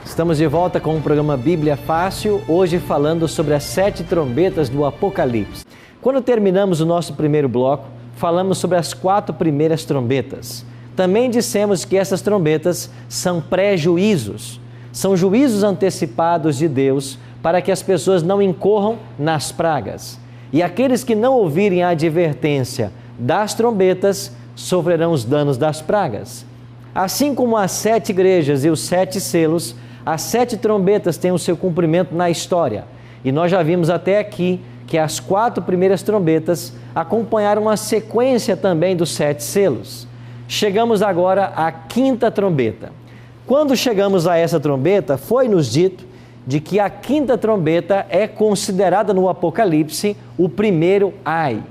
Estamos de volta com o programa Bíblia Fácil, hoje falando sobre as 7 trombetas do Apocalipse. Quando terminamos o nosso primeiro bloco, falamos sobre as 4 primeiras trombetas. Também dissemos que essas trombetas são pré-juízos, são juízos antecipados de Deus para que as pessoas não incorram nas pragas. E aqueles que não ouvirem a advertência das trombetas sofrerão os danos das pragas. Assim como as 7 igrejas e os 7 selos, as 7 trombetas têm o seu cumprimento na história. E nós já vimos até aqui que as 4 primeiras trombetas acompanharam a sequência também dos 7 selos. Chegamos agora à 5ª trombeta. Quando chegamos a essa trombeta, foi-nos dito de que a 5ª trombeta é considerada no Apocalipse o primeiro ai.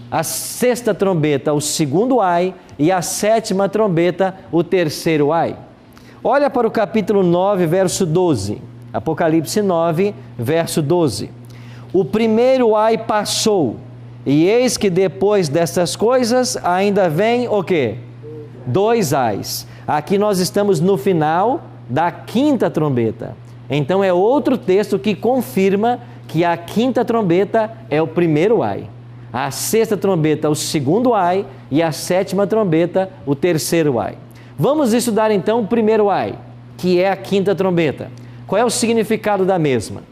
A 6ª trombeta, o segundo ai, e a 7ª trombeta, o terceiro ai. Olha para o capítulo 9, verso 12. Apocalipse 9, verso 12. O primeiro ai passou, e eis que depois dessas coisas ainda vem o quê? 2 ais. Aqui nós estamos no final da 5ª trombeta. Então é outro texto que confirma que a 5ª trombeta é o primeiro ai. A 6ª trombeta, o segundo ai, e a 7ª trombeta, o terceiro ai. Vamos estudar então o primeiro ai, que é a 5ª trombeta. Qual é o significado da mesma?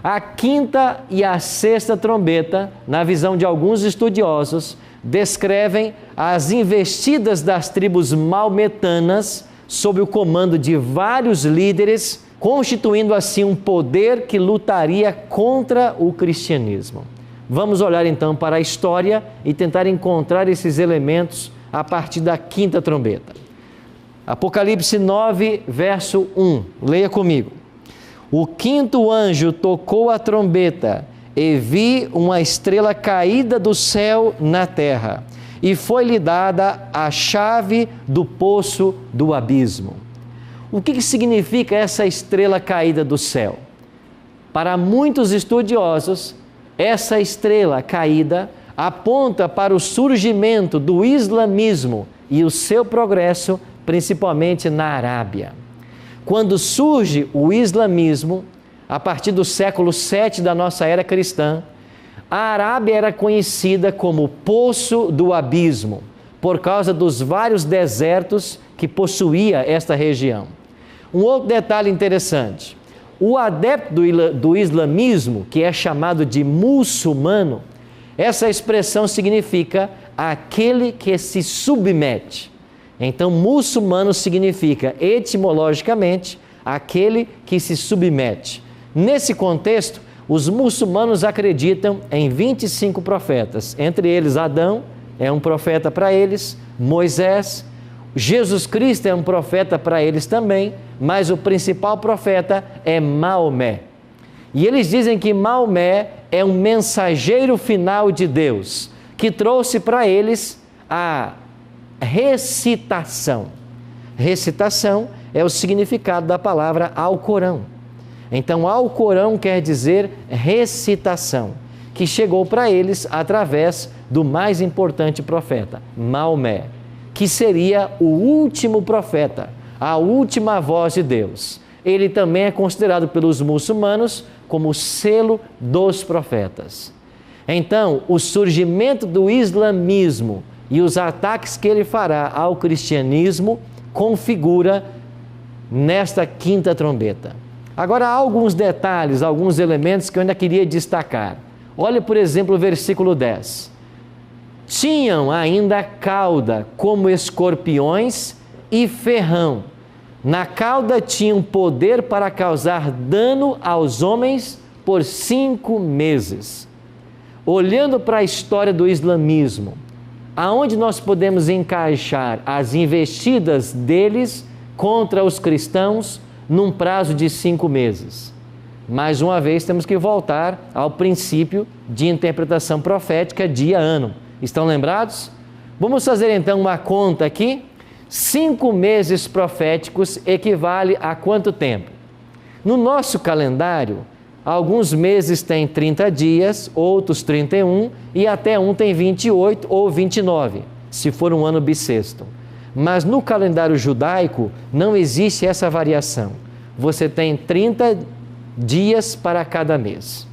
A 5ª e a 6ª trombeta, na visão de alguns estudiosos, descrevem as investidas das tribos maometanas sob o comando de vários líderes, constituindo assim um poder que lutaria contra o cristianismo. Vamos olhar então para a história e tentar encontrar esses elementos a partir da 5ª trombeta. Apocalipse 9, verso 1. Leia comigo. O 5º anjo tocou a trombeta e vi uma estrela caída do céu na terra, e foi-lhe dada a chave do poço do abismo. O que significa essa estrela caída do céu? Para muitos estudiosos, essa estrela caída aponta para o surgimento do islamismo e o seu progresso, principalmente na Arábia. Quando surge o islamismo, a partir do século 7 da nossa era cristã, a Arábia era conhecida como Poço do Abismo, por causa dos vários desertos que possuía esta região. Um outro detalhe interessante, o adepto do islamismo, que é chamado de muçulmano, essa expressão significa aquele que se submete. Então, muçulmano significa, etimologicamente, aquele que se submete. Nesse contexto, os muçulmanos acreditam em 25 profetas. Entre eles, Adão é um profeta para eles, Moisés, Jesus Cristo é um profeta para eles também, mas o principal profeta é Maomé. E eles dizem que Maomé é um mensageiro final de Deus, que trouxe para eles a recitação. Recitação é o significado da palavra Alcorão. Então, Alcorão quer dizer recitação, que chegou para eles através do mais importante profeta, Maomé, que seria o último profeta, a última voz de Deus. Ele também é considerado pelos muçulmanos como o selo dos profetas. Então, o surgimento do islamismo e os ataques que ele fará ao cristianismo configura nesta 5ª trombeta. Agora, há alguns detalhes, alguns elementos que eu ainda queria destacar. Olha, por exemplo, o versículo 10. Tinham ainda cauda como escorpiões e ferrão. Na cauda tinham poder para causar dano aos homens por 5 meses. Olhando para a história do islamismo, aonde nós podemos encaixar as investidas deles contra os cristãos num prazo de 5 meses? Mais uma vez, temos que voltar ao princípio de interpretação profética dia-ano. Estão lembrados? Vamos fazer então uma conta aqui. 5 meses proféticos equivale a quanto tempo? No nosso calendário, alguns meses têm 30 dias, outros 31 e até um tem 28 ou 29, se for um ano bissexto. Mas no calendário judaico não existe essa variação. Você tem 30 dias para cada mês.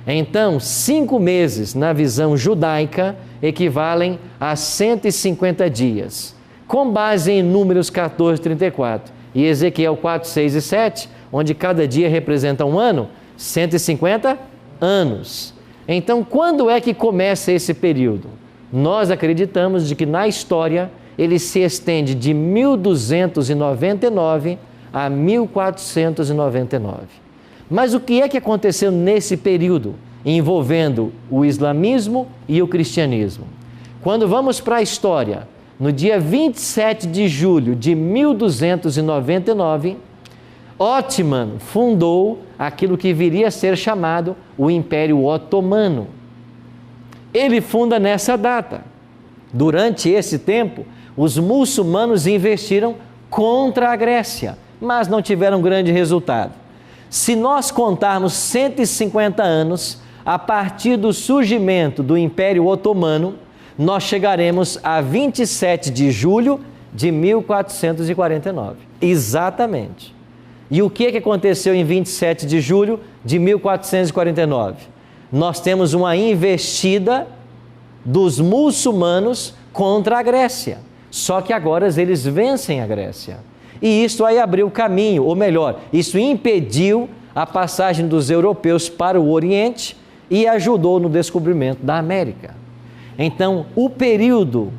Então, 5 meses na visão judaica equivalem a 150 dias, com base em Números 14, 34 e Ezequiel 4, 6 e 7, onde cada dia representa um ano, 150 anos. Então, quando é que começa esse período? Nós acreditamos de que na história ele se estende de 1299 a 1499. Mas o que é que aconteceu nesse período envolvendo o islamismo e o cristianismo? Quando vamos para a história, no dia 27 de julho de 1299, Otman fundou aquilo que viria a ser chamado o Império Otomano. Ele funda nessa data. Durante esse tempo, os muçulmanos investiram contra a Grécia, mas não tiveram grande resultado. Se nós contarmos 150 anos, a partir do surgimento do Império Otomano, nós chegaremos a 27 de julho de 1449. Exatamente. E o que aconteceu em 27 de julho de 1449? Nós temos uma investida dos muçulmanos contra a Grécia. Só que agora eles vencem a Grécia. E isso aí abriu o caminho, ou melhor, isso impediu a passagem dos europeus para o Oriente e ajudou no descobrimento da América. Então, o período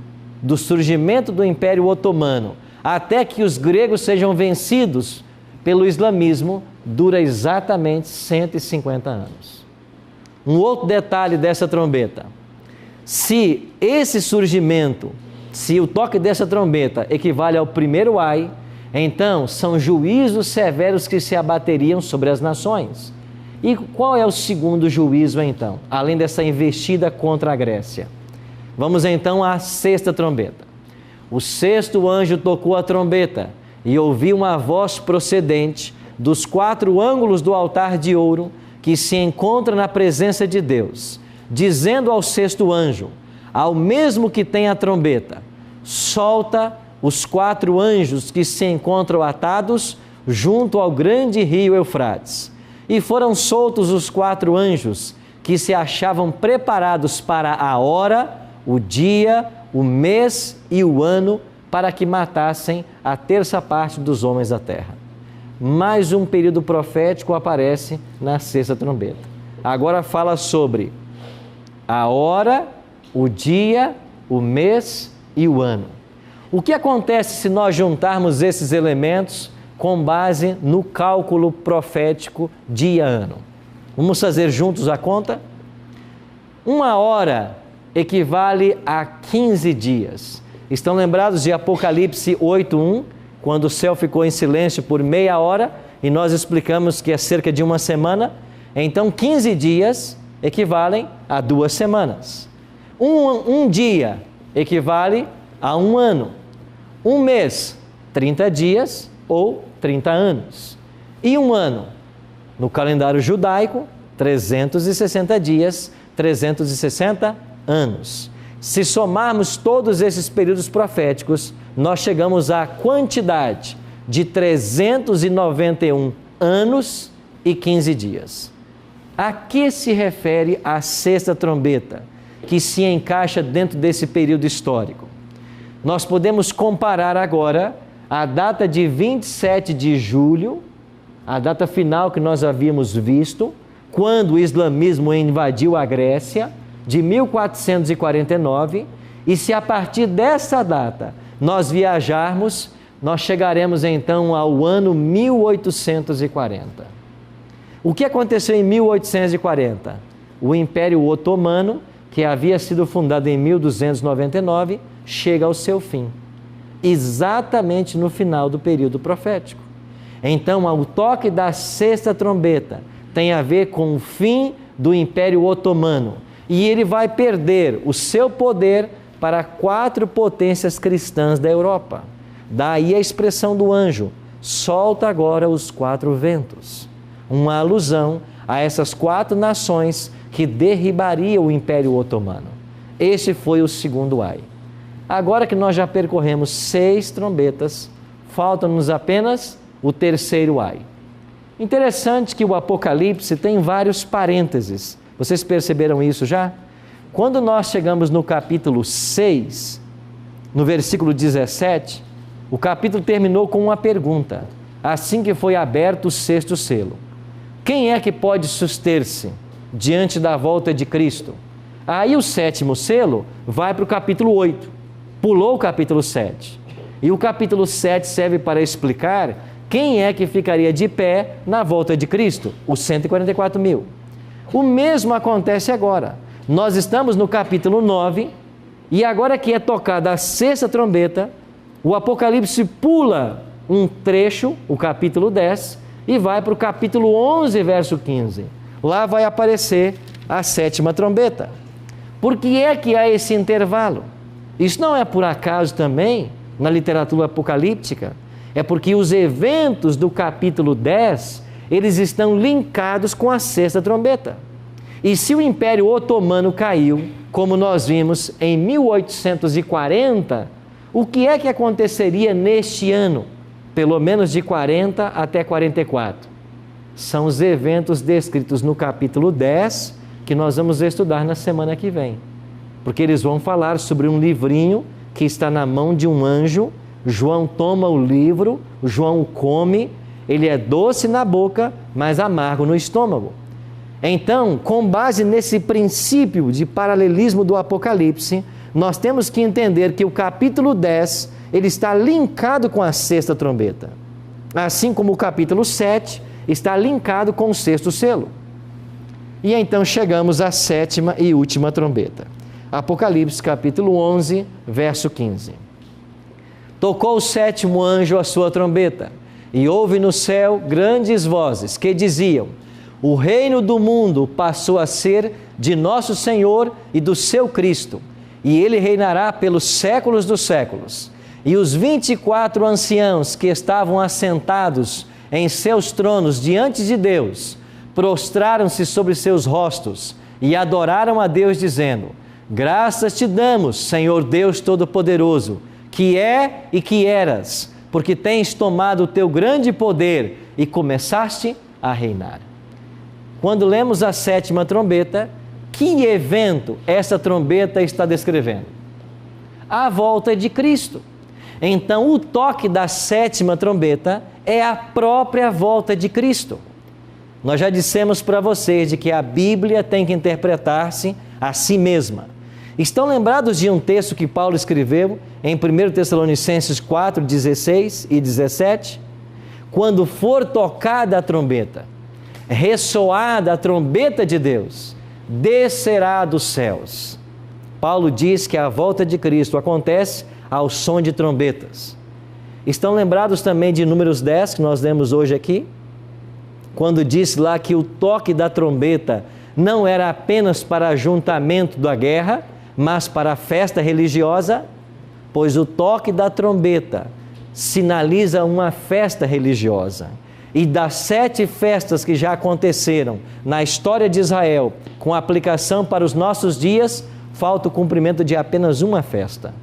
do surgimento do Império Otomano até que os gregos sejam vencidos pelo islamismo dura exatamente 150 anos. Um outro detalhe dessa trombeta: se esse surgimento, se o toque dessa trombeta equivale ao primeiro ai, então são juízos severos que se abateriam sobre as nações. E qual é o segundo juízo então, além dessa investida contra a Grécia? Vamos então à sexta trombeta. O sexto anjo tocou a trombeta e ouvi uma voz procedente dos 4 ângulos do altar de ouro que se encontra na presença de Deus, dizendo ao sexto anjo, ao mesmo que tem a trombeta: solta os 4 anjos que se encontram atados junto ao grande rio Eufrates. E foram soltos os 4 anjos que se achavam preparados para a hora, o dia, o mês e o ano, para que matassem a terça parte dos homens da terra. Mais um período profético aparece na sexta trombeta. Agora fala sobre a hora, o dia, o mês e o ano. O que acontece se nós juntarmos esses elementos com base no cálculo profético dia-ano? Vamos fazer juntos a conta? 1 hora equivale a 15 dias. Estão lembrados de Apocalipse 8:1, quando o céu ficou em silêncio por meia hora e nós explicamos que é cerca de 1 semana? Então 15 dias equivalem a 2 semanas. Um dia equivale a 1 ano. 1 mês, 30 dias ou 30 anos. E 1 ano? No calendário judaico, 360 dias, 360 anos. Se somarmos todos esses períodos proféticos, nós chegamos à quantidade de 391 anos e 15 dias. A que se refere a sexta trombeta, que se encaixa dentro desse período histórico? Nós podemos comparar agora a data de 27 de julho a data final que nós havíamos visto, quando o islamismo invadiu a Grécia, de 1449, e se a partir dessa data nós viajarmos, nós chegaremos então ao ano 1840. O que aconteceu em 1840? O Império Otomano, que havia sido fundado em 1299, chega ao seu fim, exatamente no final do período profético. Então, o toque da sexta trombeta tem a ver com o fim do Império Otomano, e ele vai perder o seu poder para 4 potências cristãs da Europa. Daí a expressão do anjo: solta agora os 4 ventos. Uma alusão a essas 4 nações que derribariam o Império Otomano. Este foi o segundo ai. Agora que nós já percorremos 6 trombetas, falta-nos apenas o terceiro ai. Interessante que o Apocalipse tem vários parênteses. Vocês perceberam isso já? Quando nós chegamos no capítulo 6, no versículo 17, o capítulo terminou com uma pergunta: assim que foi aberto o sexto selo, quem é que pode suster-se diante da volta de Cristo? Aí o sétimo selo vai para o capítulo 8, pulou o capítulo 7. E o capítulo 7 serve para explicar quem é que ficaria de pé na volta de Cristo, os 144 mil. O mesmo acontece agora. Nós estamos no capítulo 9, e agora que é tocada a sexta trombeta, o Apocalipse pula um trecho, o capítulo 10, e vai para o capítulo 11, verso 15. Lá vai aparecer a sétima trombeta. Por que é que há esse intervalo? Isso não é por acaso também na literatura apocalíptica, é porque os eventos do capítulo 10, eles estão linkados com a sexta trombeta. E se o Império Otomano caiu, como nós vimos em 1840, o que é que aconteceria neste ano? Pelo menos de 40 até 44. São os eventos descritos no capítulo 10, que nós vamos estudar na semana que vem. Porque eles vão falar sobre um livrinho que está na mão de um anjo. João toma o livro, João o come, ele é doce na boca, mas amargo no estômago. Então, com base nesse princípio de paralelismo do Apocalipse, nós temos que entender que o capítulo 10, ele está linkado com a sexta trombeta. Assim como o capítulo 7 está linkado com o sexto selo. E então chegamos à sétima e última trombeta. Apocalipse capítulo 11, verso 15. Tocou o sétimo anjo a sua trombeta, e houve no céu grandes vozes que diziam: o reino do mundo passou a ser de nosso Senhor e do seu Cristo, e ele reinará pelos séculos dos séculos. E os 24 anciãos que estavam assentados em seus tronos diante de Deus, prostraram-se sobre seus rostos e adoraram a Deus, dizendo: graças te damos, Senhor Deus Todo-Poderoso, que é e que eras, porque tens tomado o teu grande poder e começaste a reinar. Quando lemos a sétima trombeta, que evento essa trombeta está descrevendo? A volta de Cristo. Então, o toque da sétima trombeta é a própria volta de Cristo. Nós já dissemos para vocês de que a Bíblia tem que interpretar-se a si mesma. Estão lembrados de um texto que Paulo escreveu em 1 Tessalonicenses 4, 16 e 17? Quando for tocada a trombeta, ressoada a trombeta de Deus, descerá dos céus. Paulo diz que a volta de Cristo acontece ao som de trombetas. Estão lembrados também de Números 10, que nós lemos hoje aqui? Quando diz lá que o toque da trombeta não era apenas para ajuntamento da guerra, mas para a festa religiosa, pois o toque da trombeta sinaliza uma festa religiosa. E das 7 festas que já aconteceram na história de Israel, com aplicação para os nossos dias, falta o cumprimento de apenas uma festa.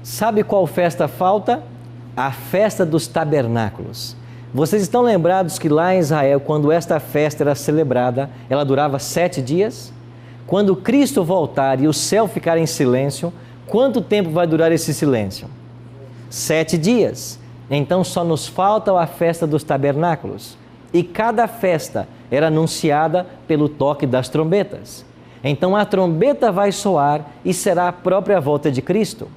Sabe qual festa falta? A festa dos tabernáculos. Vocês estão lembrados que lá em Israel, quando esta festa era celebrada, ela durava 7 dias? Quando Cristo voltar e o céu ficar em silêncio, quanto tempo vai durar esse silêncio? 7 dias. Então só nos falta a festa dos tabernáculos. e cada festa era anunciada pelo toque das trombetas. Então a trombeta vai soar e será a própria volta de Cristo.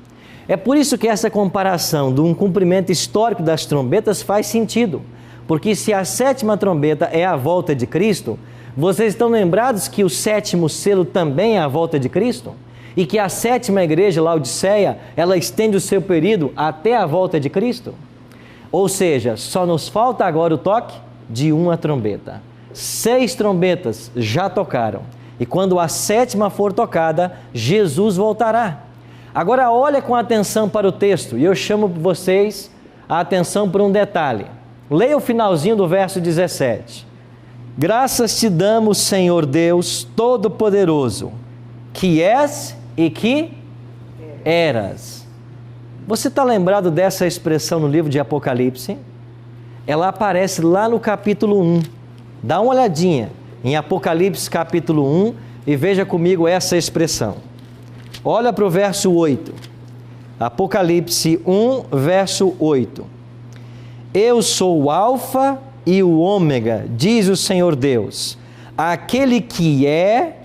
É por isso que essa comparação de um cumprimento histórico das trombetas faz sentido, porque se a sétima trombeta é a volta de Cristo, vocês estão lembrados que o sétimo selo também é a volta de Cristo? E que a sétima igreja, Laodiceia, ela estende o seu período até a volta de Cristo? Ou seja, só nos falta agora o toque de uma trombeta. 6 trombetas já tocaram. E quando a sétima for tocada, Jesus voltará. Agora olha com atenção para o texto, e eu chamo vocês a atenção por um detalhe. Leia o finalzinho do verso 17. Graças te damos, Senhor Deus Todo-Poderoso, que és e que eras. Você está lembrado dessa expressão no livro de Apocalipse? Ela aparece lá no capítulo 1. Dá uma olhadinha em Apocalipse capítulo 1 e veja comigo essa expressão. Olha para o verso 8. Apocalipse 1, verso 8. Eu sou o Alfa e o Ômega, diz o Senhor Deus, aquele que é,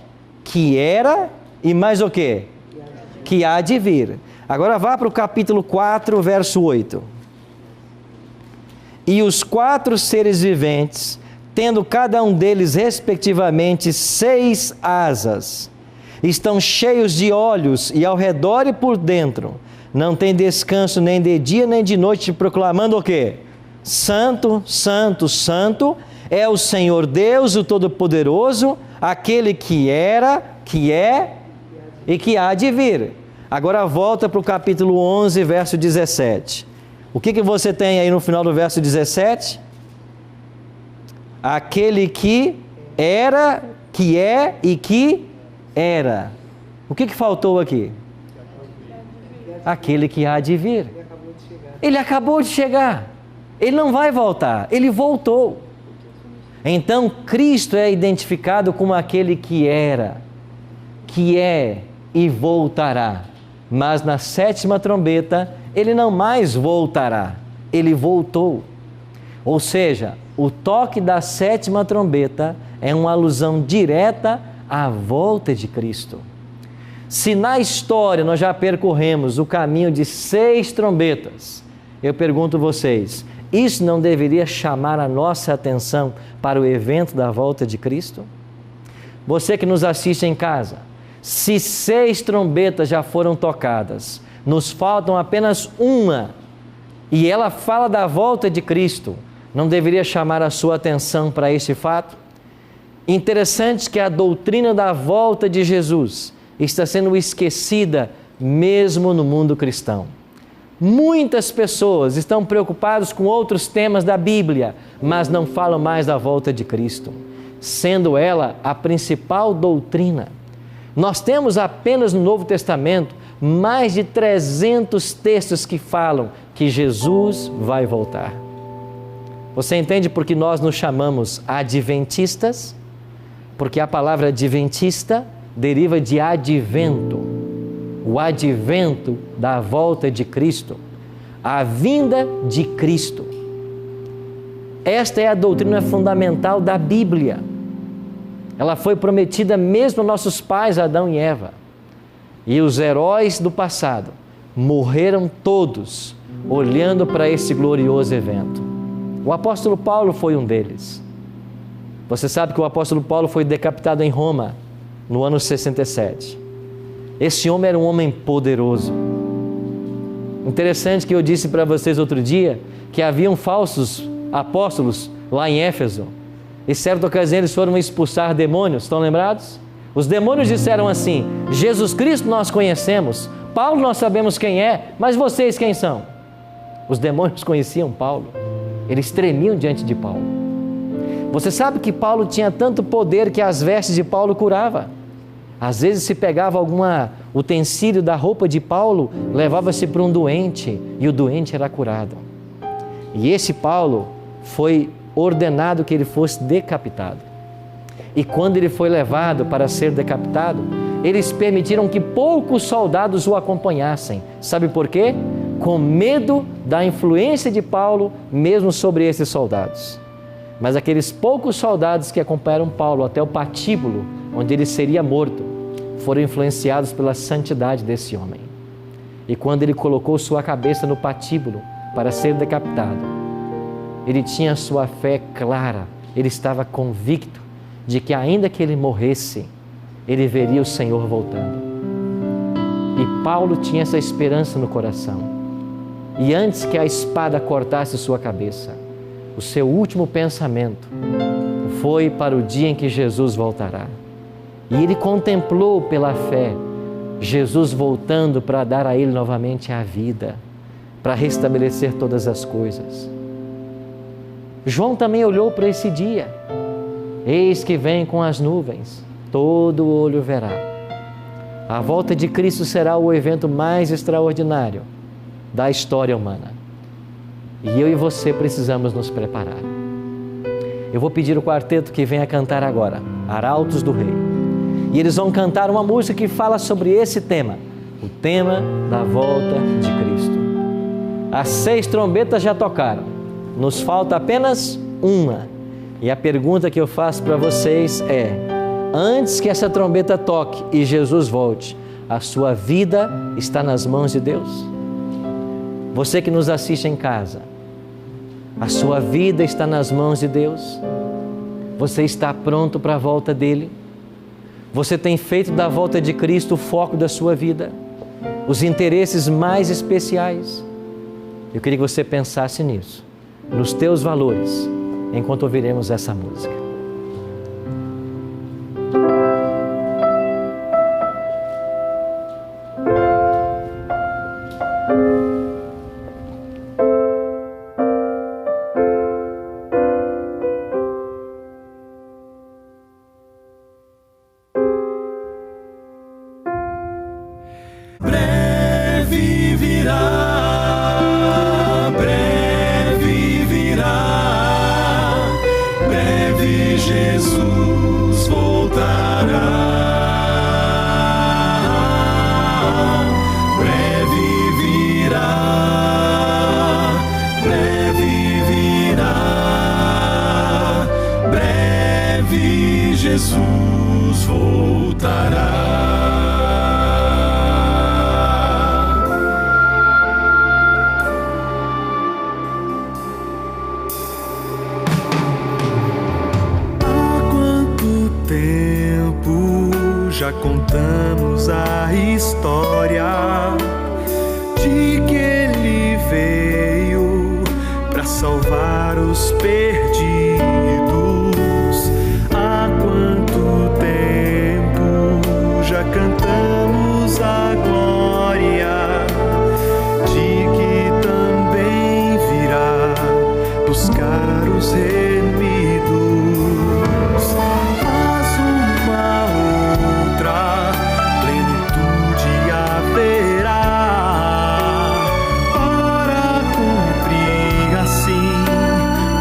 que era e mais o quê? Que há de vir. Agora vá para o capítulo 4, verso 8. E os 4 seres viventes, tendo cada um deles respectivamente 6 asas, estão cheios de olhos e ao redor e por dentro, não tem descanso nem de dia nem de noite, proclamando o quê? Santo, Santo, Santo é o Senhor Deus, o Todo-Poderoso, aquele que era, que é e que há de vir. Agora volta para o capítulo 11, verso 17. O que você tem aí no final do verso 17? Aquele que era, que é e que era. O que faltou aqui? Aquele que há de vir. Ele acabou de chegar. Ele não vai voltar, ele voltou. Então Cristo é identificado como aquele que era, que é e voltará. Mas na sétima trombeta, ele não mais voltará, ele voltou. Ou seja, o toque da sétima trombeta é uma alusão direta à volta de Cristo. Se na história nós já percorremos o caminho de 6 trombetas, eu pergunto a vocês, isso não deveria chamar a nossa atenção para o evento da volta de Cristo? Você que nos assiste em casa, se 6 trombetas já foram tocadas, nos faltam apenas uma, e ela fala da volta de Cristo, não deveria chamar a sua atenção para esse fato? Interessante que a doutrina da volta de Jesus está sendo esquecida mesmo no mundo cristão. Muitas pessoas estão preocupadas com outros temas da Bíblia, mas não falam mais da volta de Cristo, sendo ela a principal doutrina. Nós temos apenas no Novo Testamento mais de 300 textos que falam que Jesus vai voltar. Você entende por que nós nos chamamos adventistas? Porque a palavra adventista deriva de advento. O advento da volta de Cristo, a vinda de Cristo. Esta é a doutrina fundamental da Bíblia. Ela foi prometida mesmo aos nossos pais, Adão e Eva. E os heróis do passado morreram todos olhando para esse glorioso evento. O apóstolo Paulo foi um deles. Você sabe que o apóstolo Paulo foi decapitado em Roma no ano 67. Esse homem era um homem poderoso. Interessante que eu disse para vocês outro dia que haviam falsos apóstolos lá em Éfeso. E certa ocasião eles foram expulsar demônios, estão lembrados? Os demônios disseram assim: Jesus Cristo nós conhecemos, Paulo nós sabemos quem é, mas vocês quem são? Os demônios conheciam Paulo, eles tremiam diante de Paulo. Você sabe que Paulo tinha tanto poder que as vestes de Paulo curava. Às vezes se pegava algum utensílio da roupa de Paulo, levava-se para um doente e o doente era curado. E esse Paulo foi ordenado que ele fosse decapitado. E quando ele foi levado para ser decapitado, eles permitiram que poucos soldados o acompanhassem. Sabe por quê? Com medo da influência de Paulo mesmo sobre esses soldados. Mas aqueles poucos soldados que acompanharam Paulo até o patíbulo, onde ele seria morto, foram influenciados pela santidade desse homem. E quando ele colocou sua cabeça no patíbulo para ser decapitado, ele tinha sua fé clara, ele estava convicto de que ainda que ele morresse, ele veria o Senhor voltando. E Paulo tinha essa esperança no coração. E antes que a espada cortasse sua cabeça, o seu último pensamento foi para o dia em que Jesus voltará. E ele contemplou pela fé Jesus voltando para dar a ele novamente a vida, para restabelecer todas as coisas. João também olhou para esse dia. Eis que vem com as nuvens, todo olho verá. A volta de Cristo será o evento mais extraordinário da história humana. E eu e você precisamos nos preparar. Eu vou pedir o quarteto que venha cantar agora, Arautos do Rei. E eles vão cantar uma música que fala sobre esse tema, o tema da volta de Cristo. As 6 trombetas já tocaram, nos falta apenas uma. E a pergunta que eu faço para vocês é: antes que essa trombeta toque e Jesus volte, a sua vida está nas mãos de Deus? Você que nos assiste em casa, a sua vida está nas mãos de Deus? Você está pronto para a volta dele? Você tem feito da volta de Cristo o foco da sua vida? Os interesses mais especiais? Eu queria que você pensasse nisso, nos teus valores, enquanto ouviremos essa música. Jesus voltará. Há quanto tempo já contamos a história de que Ele veio para salvar os perdidos. Cantamos a glória de que também virá buscar os remidos. Mas uma outra plenitude haverá para cumprir assim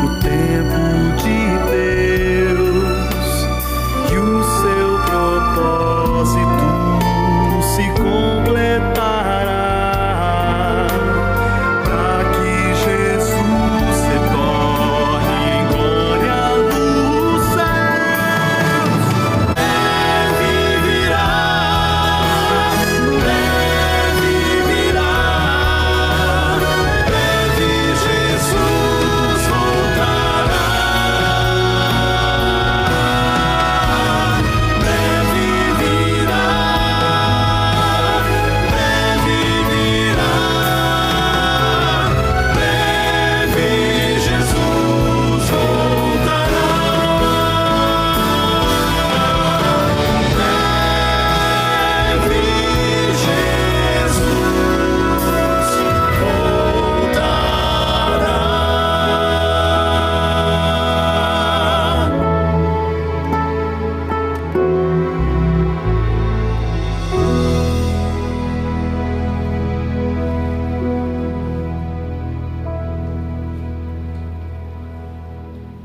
o tempo de Deus e o seu propósito se completará, para que Jesus retorne em glória dos céus. Breve virá, breve Jesus voltará. Breve virá.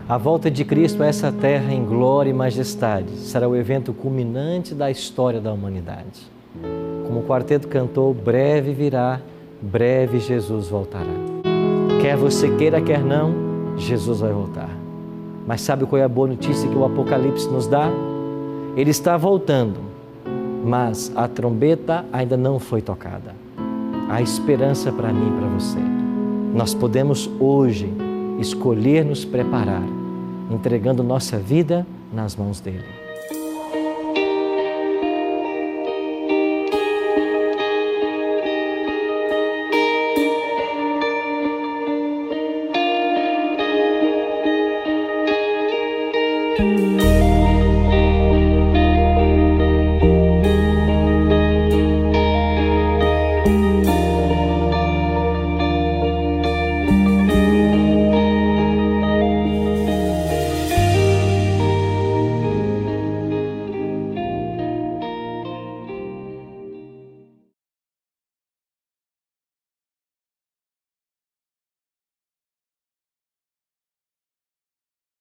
A volta de Cristo a essa terra em glória e majestade será o evento culminante da história da humanidade. Como o quarteto cantou, breve virá, breve Jesus voltará. Quer você queira, quer não, Jesus vai voltar. Mas sabe qual é a boa notícia que o Apocalipse nos dá? Ele está voltando, mas a trombeta ainda não foi tocada. Há esperança para mim e para você. Nós podemos hoje escolher nos preparar, entregando nossa vida nas mãos dele.